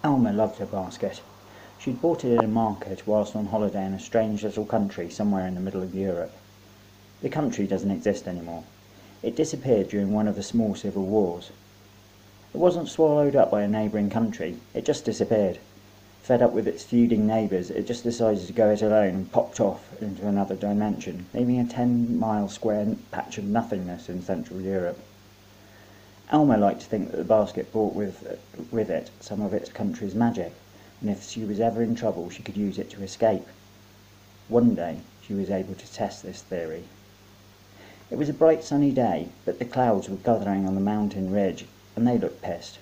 Alma loved her basket. She'd bought it in a market whilst on holiday in a strange little country somewhere in the middle of Europe. The country doesn't exist anymore. It disappeared during one of the small civil wars. It wasn't swallowed up by a neighbouring country, it just disappeared. Fed up with its feuding neighbours, it just decided to go it alone and popped off into another dimension, leaving a 10-mile square patch of nothingness in Central Europe. Alma liked to think that the basket brought with it some of its country's magic, and if she was ever in trouble she could use it to escape. One day she was able to test this theory. It was a bright sunny day, but the clouds were gathering on the mountain ridge, and they looked pissed.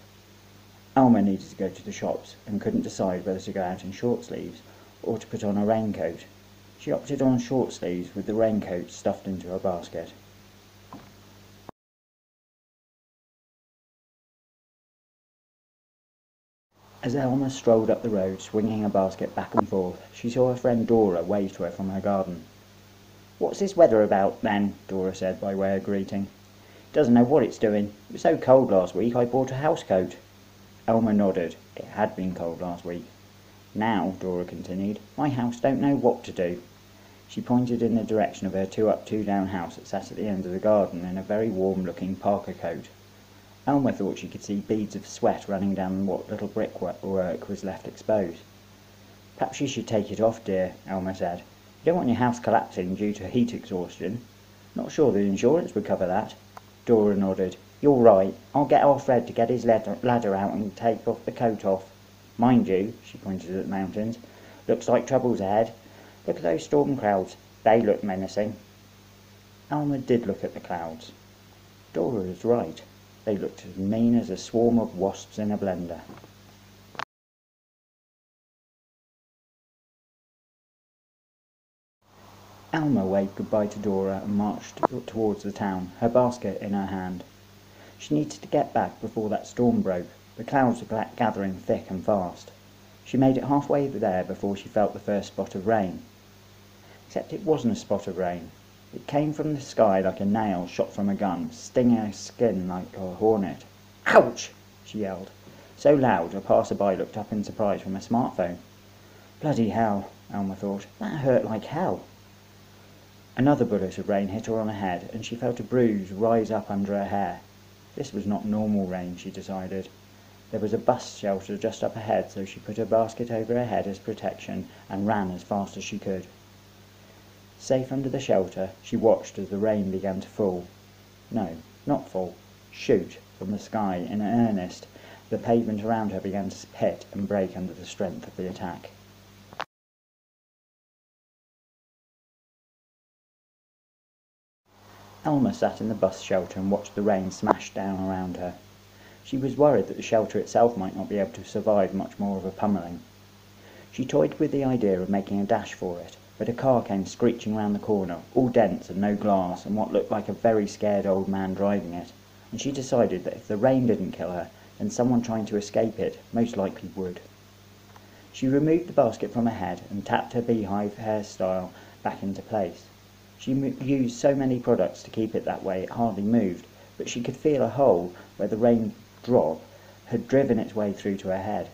Alma needed to go to the shops, and couldn't decide whether to go out in short sleeves, or to put on a raincoat. She opted on short sleeves with the raincoat stuffed into her basket. As Alma strolled up the road, swinging her basket back and forth, she saw her friend Dora wave to her from her garden. "What's this weather about, then?" Dora said by way of greeting. "It doesn't know what it's doing. It was so cold last week I bought a housecoat." Alma nodded. It had been cold last week. "Now," Dora continued, "my house don't know what to do." She pointed in the direction of her two-up, two-down house that sat at the end of the garden in a very warm-looking parka coat. Alma thought she could see beads of sweat running down what little brickwork was left exposed. "Perhaps you should take it off, dear," Alma said. "You don't want your house collapsing due to heat exhaustion. Not sure the insurance would cover that." Dora nodded. "You're right. I'll get our Fred to get his ladder out and take the coat off. Mind you," she pointed at the mountains, "looks like trouble's ahead. Look at those storm clouds. They look menacing." Alma did look at the clouds. Dora was right. They looked as mean as a swarm of wasps in a blender. Alma waved goodbye to Dora and marched towards the town, her basket in her hand. She needed to get back before that storm broke. The clouds were gathering thick and fast. She made it halfway there before she felt the first spot of rain. Except it wasn't a spot of rain. It came from the sky like a nail shot from a gun, stinging her skin like a hornet. "Ouch!" she yelled, so loud a passer-by looked up in surprise from a smartphone. Bloody hell, Alma thought, that hurt like hell. Another bullet of rain hit her on the head, and she felt a bruise rise up under her hair. This was not normal rain, she decided. There was a bus shelter just up ahead, so she put her basket over her head as protection and ran as fast as she could. Safe under the shelter, she watched as the rain began to fall. No, not fall. Shoot from the sky in earnest. The pavement around her began to split and break under the strength of the attack. Alma sat in the bus shelter and watched the rain smash down around her. She was worried that the shelter itself might not be able to survive much more of a pummelling. She toyed with the idea of making a dash for it, but a car came screeching round the corner, all dents and no glass, and what looked like a very scared old man driving it, and she decided that if the rain didn't kill her, then someone trying to escape it most likely would. She removed the basket from her head and tapped her beehive hairstyle back into place. She used so many products to keep it that way it hardly moved, but she could feel a hole where the rain drop had driven its way through to her head.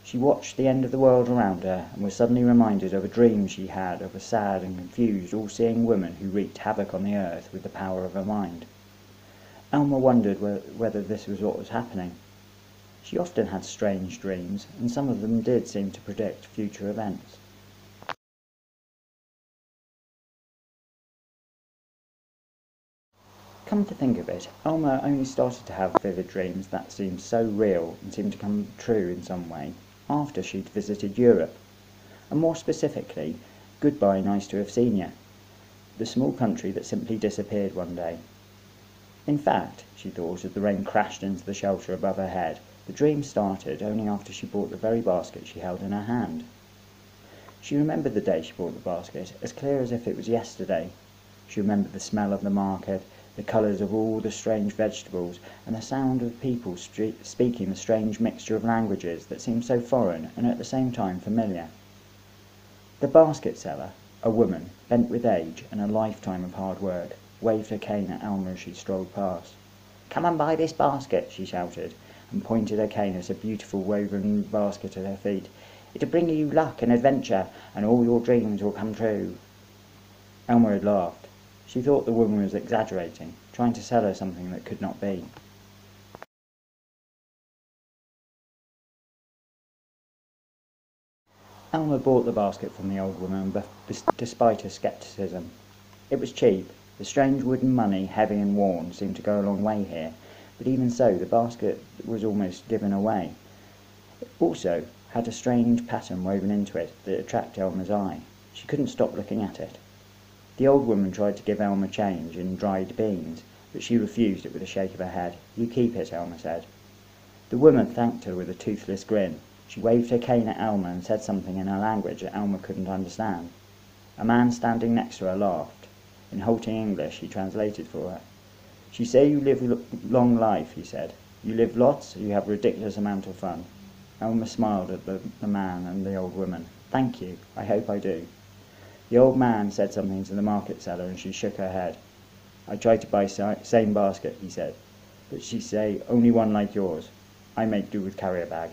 She watched the end of the world around her and was suddenly reminded of a dream she had of a sad and confused, all-seeing woman who wreaked havoc on the earth with the power of her mind. Alma wondered whether this was what was happening. She often had strange dreams, and some of them did seem to predict future events. Come to think of it, Alma only started to have vivid dreams that seemed so real and seemed to come true in some way after she'd visited Europe, and more specifically, Goodbye Nice to Have Seen You, the small country that simply disappeared one day. In fact, she thought as the rain crashed into the shelter above her head, the dream started only after she bought the very basket she held in her hand. She remembered the day she bought the basket, as clear as if it was yesterday. She remembered the smell of the market, the colours of all the strange vegetables, and the sound of people speaking the strange mixture of languages that seemed so foreign and at the same time familiar. The basket seller, a woman, bent with age and a lifetime of hard work, waved her cane at Alma as she strolled past. "Come and buy this basket," she shouted, and pointed her cane at a beautiful woven basket at her feet. "It'll bring you luck and adventure, and all your dreams will come true." Elmer had laughed. She thought the woman was exaggerating, trying to sell her something that could not be. Elmer bought the basket from the old woman, despite her scepticism. It was cheap. The strange wooden money, heavy and worn, seemed to go a long way here, but even so the basket was almost given away. It also had a strange pattern woven into it that attracted Elmer's eye. She couldn't stop looking at it. The old woman tried to give Elmer change in dried beans, but she refused it with a shake of her head. "You keep it," Elmer said. The woman thanked her with a toothless grin. She waved her cane at Elmer and said something in her language that Elmer couldn't understand. A man standing next to her laughed. In halting English he translated for her. "She say you live long life," he said. "You live lots, you have ridiculous amount of fun." Elmer smiled at the man and the old woman. "Thank you, I hope I do." The old man said something to the market seller and she shook her head. "I tried to buy same basket," he said, "but she say only one like yours. I make do with carrier bag."